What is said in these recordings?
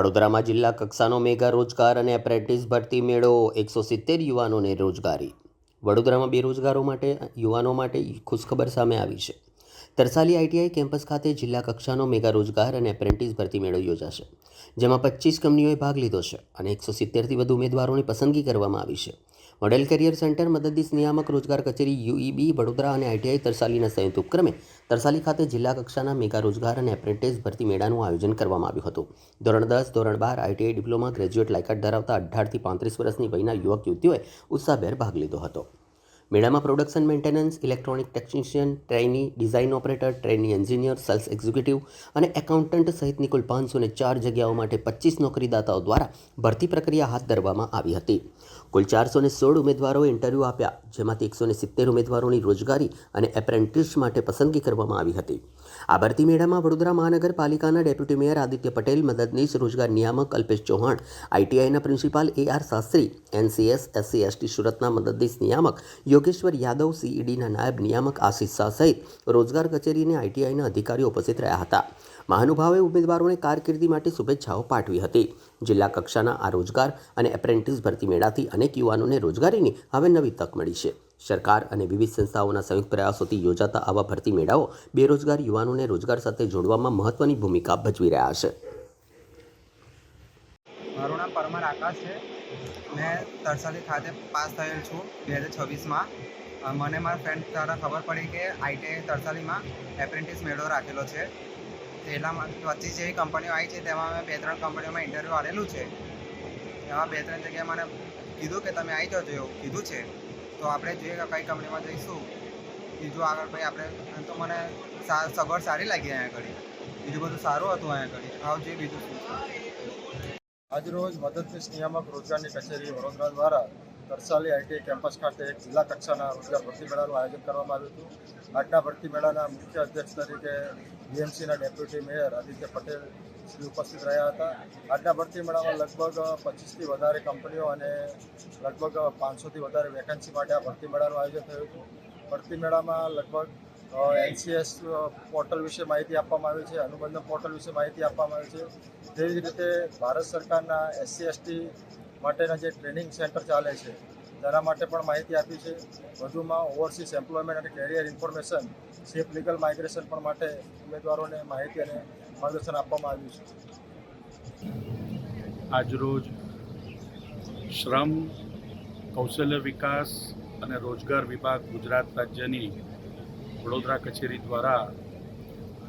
વડોદરામાં જિલ્લા કક્ષાનો મેગા રોજગાર અને એપ્રેન્ટિસ ભરતી મેળો 170 યુવાનોને રોજગારી. વડોદરામાં બેરોજગારો માટે યુવાનો માટે ખુશખબર સામે આવી છે. તરસાલી આઈટીઆઈ કેમ્પસ ખાતે જિલ્લા કક્ષાનો મેગા રોજગાર અને એપ્રેન્ટિસ ભરતી મેળો યોજાશે, જેમાં 25 કંપનીઓએ ભાગ લીધો છે અને 170થી વધુ ઉમેદવારોની પસંદગી કરવામાં આવી છે. મોડેલ કેરિયર સેન્ટર, મદદનીશ નિયામક રોજગાર કચેરી યુઈબી વડોદરા અને આઈટીઆઈ તરસાલીના સંયુક્ત ઉપક્રમે તરસાલી ખાતે જિલ્લા કક્ષાના મેગા રોજગાર અને એપ્રેન્ટિસ ભરતી મેળાનું આયોજન કરવામાં આવ્યું હતું. ધોરણ 10, ધોરણ 12, આઈટીઆઈ ડિપ્લોમા, ગ્રેજ્યુએટ લાયકાત ધરાવતા 18થી 35 વર્ષની વયના યુવક યુવતીઓએ ઉત્સાહભેર ભાગ લીધો હતો. મેળામાં production maintenance, electronic technician, trainee, design operator, trainee engineer, cells executive અને એકાઉન્ટન્ટ સહિતની કુલ 504 જગ્યાઓ માટે 25 નોકરીદાતાઓ દ્વારા ભરતી પ્રક્રિયા હાથ ધરવામાં આવી હતી. કુલ 416 ઉમેદવારોએ ઇન્ટરવ્યૂ આપ્યા, જેમાંથી 170 ઉમેદવારોની રોજગારી અને એપ્રેન્ટિસ માટે પસંદગી કરવામાં આવી હતી. આ ભરતી મેળામાં વડોદરા મહાનગરપાલિકાના ડેપ્યુટી મેયર આદિત્ય પટેલ, મદદનીશ રોજગાર નિયામક અલ્પેશ ચૌહાણ, આઈટીઆઈના principal AR Shastri, NCS SC/ST સુરતના મદદનીશ નિયામક યોગેશ્વર યાદવ, CEDના નાયબ નિયામક આશિષ શાહ સહિત રોજગાર કચેરી અને આઈટીઆઈના અધિકારીઓ ઉપસ્થિત રહ્યા હતા. મહાનુભાવે ઉમેદવારોને કારકિર્દી માટે શુભેચ્છાઓ પાઠવી હતી. જિલ્લા કક્ષાના આ રોજગાર અને એપ્રેન્ટિસ ભરતી મેળાથી અનેક યુવાનોને રોજગારીની હવે નવી તક મળી છે. સરકાર અને વિવિધ સંસ્થાઓના સંયુક્ત પ્રયાસોથી યોજાતા આવા ભરતી મેળાઓ બેરોજગાર યુવાનોને રોજગાર સાથે જોડવામાં મહત્વની ભૂમિકા ભજવી રહ્યા છે. મારું નામ પરમાર આકાશ છે. મેં તરસાલી ખાતે પાસ થયેલ છું 2026માં. મને મારા ફ્રેન્ડ દ્વારા ખબર પડી કે આઈટીઆઈ તરસાલીમાં એપ્રેન્ટિસ મેળો રાખેલો છે. તેમાં 25 જેવી કંપનીઓ આવી છે. તેમાં મેં 2-3 કંપનીઓમાં ઇન્ટરવ્યૂ આવેલું છે. એમાં 2-3 જગ્યાએ મને કીધું કે તમે આવી જજો એવું કીધું છે. તો આપણે જોઈએ કે કઈ કંપનીમાં જઈશું. બીજું આગળ ભાઈ આપણે તો મને સગવડ સારી લાગી. અહીંયા આગળ બીજું બધું સારું હતું. અહીંયા આગળ આવું જોઈએ બીજું શું. આજરોજ મદદનીશ નિયામક રોજગારની કચેરી વડોદરા દ્વારા તરસાલી આઈટીઆઈ કેમ્પસ ખાતે એક જિલ્લા કક્ષાના રોજગાર ભરતી મેળાનું આયોજન કરવામાં આવ્યું હતું. આજના ભરતી મેળાના મુખ્ય અધ્યક્ષ તરીકે BMCના ડેપ્યુટી મેયર આદિત્ય પટેલ શ્રી ઉપસ્થિત રહ્યા હતા. આજના ભરતી મેળામાં લગભગ 25થી વધારે કંપનીઓ અને લગભગ 500થી વધારે વેકેન્સી માટે આ ભરતી મેળાનું આયોજન થયું હતું. ભરતી મેળામાં લગભગ NCS પોર્ટલ વિશે માહિતી આપવામાં આવી છે, અનુબંધન પોર્ટલ વિશે માહિતી આપવામાં આવી છે. તેવી જ રીતે ભારત સરકારના SC/ST માટેના જે ટ્રેનિંગ સેન્ટર ચાલે છે તેના માટે પણ માહિતી આપી છે. વધુમાં ઓવરસીઝ એમ્પ્લોયમેન્ટ અને career information, safe legal migration પણ માટે ઉમેદવારોને માહિતી અને માર્ગદર્શન આપવામાં આવ્યું છે. આજરોજ શ્રમ, કૌશલ્ય વિકાસ અને રોજગાર વિભાગ ગુજરાત રાજ્યની વડોદરા કચેરી દ્વારા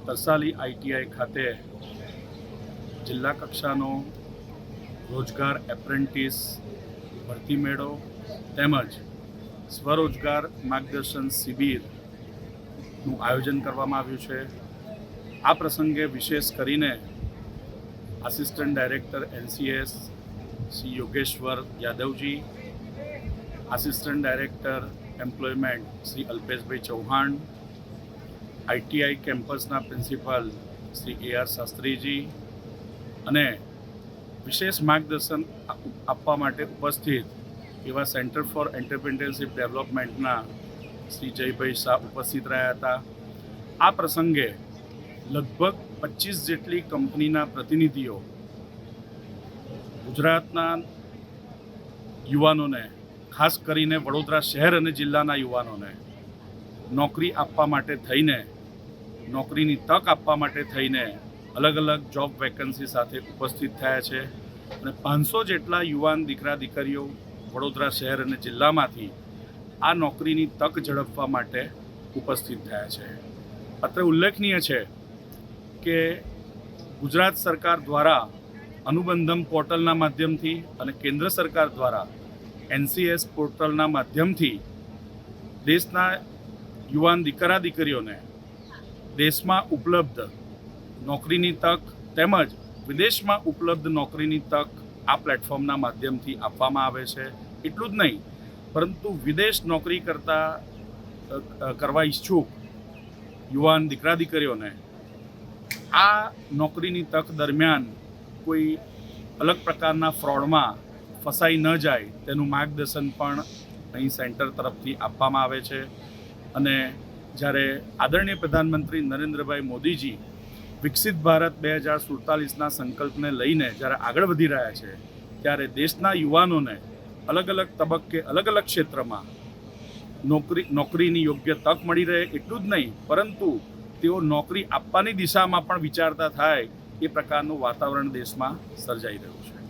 તરસાલી આઈટીઆઈ ખાતે જિલ્લા કક્ષાનો રોજગાર એપ્રેન્ટિસ ભરતી મેળો તેમજ સ્વરોજગાર માર્ગદર્શન શિબિરનું આયોજન કરવામાં આવ્યું છે. આ પ્રસંગે વિશેષ કરીને assistant director NCS Shri Yogeshwar Yadavji, assistant director employment Shri Alpeshbhai Chauhan, ITI કેમ્પસના પ્રિન્સિપાલ શ્રી AR શાસ્ત્રીજી અને વિશેષ માર્ગદર્શન આપવા માટે ઉપસ્થિત એવા સેન્ટર ફોર એન્ટરપ્રિન્યોરશિપ ડેવલપમેન્ટના શ્રી જયભાઈ શાહ ઉપસ્થિત રહ્યા હતા. આ પ્રસંગે લગભગ 25 જેટલી કંપનીના પ્રતિનિધિઓ ગુજરાતના યુવાનોને, ખાસ કરીને વડોદરા શહેર અને જિલ્લાના યુવાનોને નોકરી આપવા માટે થઈને, નોકરીની તક આપવા માટે થઈને અલગ અલગ જોબ વેકન્સી સાથે ઉપસ્થિત થયા છે. અને 500 જેટલા યુવાન દીકરા દીકરીઓ વડોદરા શહેર અને જિલ્લામાંથી આ નોકરીની તક ઝડપવા માટે ઉપસ્થિત થયા છે. અત્રે ઉલ્લેખનીય છે કે ગુજરાત સરકાર દ્વારા અનુબંધમ પોર્ટલના માધ્યમથી અને કેન્દ્ર સરકાર દ્વારા NCS પોર્ટલના માધ્યમથી દેશના યુવાન દીકરા દીકરીઓને દેશમાં ઉપલબ્ધ નોકરીની તક તેમજ વિદેશમાં ઉપલબ્ધ નોકરીની તક આ પ્લેટફોર્મના માધ્યમથી આપવામાં આવે છે. એટલું જ નહીં, પરંતુ વિદેશ નોકરી કરવા ઈચ્છુક યુવાન દીકરા દીકરીઓને આ નોકરીની તક દરમિયાન કોઈ અલગ પ્રકારના ફ્રોડમાં ફસાઈ ન જાય તેનું માર્ગદર્શન પણ અહીં સેન્ટર તરફથી આપવામાં આવે છે. અને જ્યારે આદરણીય પ્રધાનમંત્રી નરેન્દ્રભાઈ મોદીજી વિકસિત ભારત 2047ના સંકલ્પને લઈને જ્યારે આગળ વધી રહ્યા છે ત્યારે દેશના યુવાનોને અલગ અલગ તબક્કે અલગ અલગ ક્ષેત્રમાં નોકરીની યોગ્ય તક મળી રહે એટલું જ નહીં, પરંતુ તેઓ નોકરી આપવાની દિશામાં પણ વિચારતા થાય એ પ્રકારનું વાતાવરણ દેશમાં સર્જાઈ રહ્યું છે.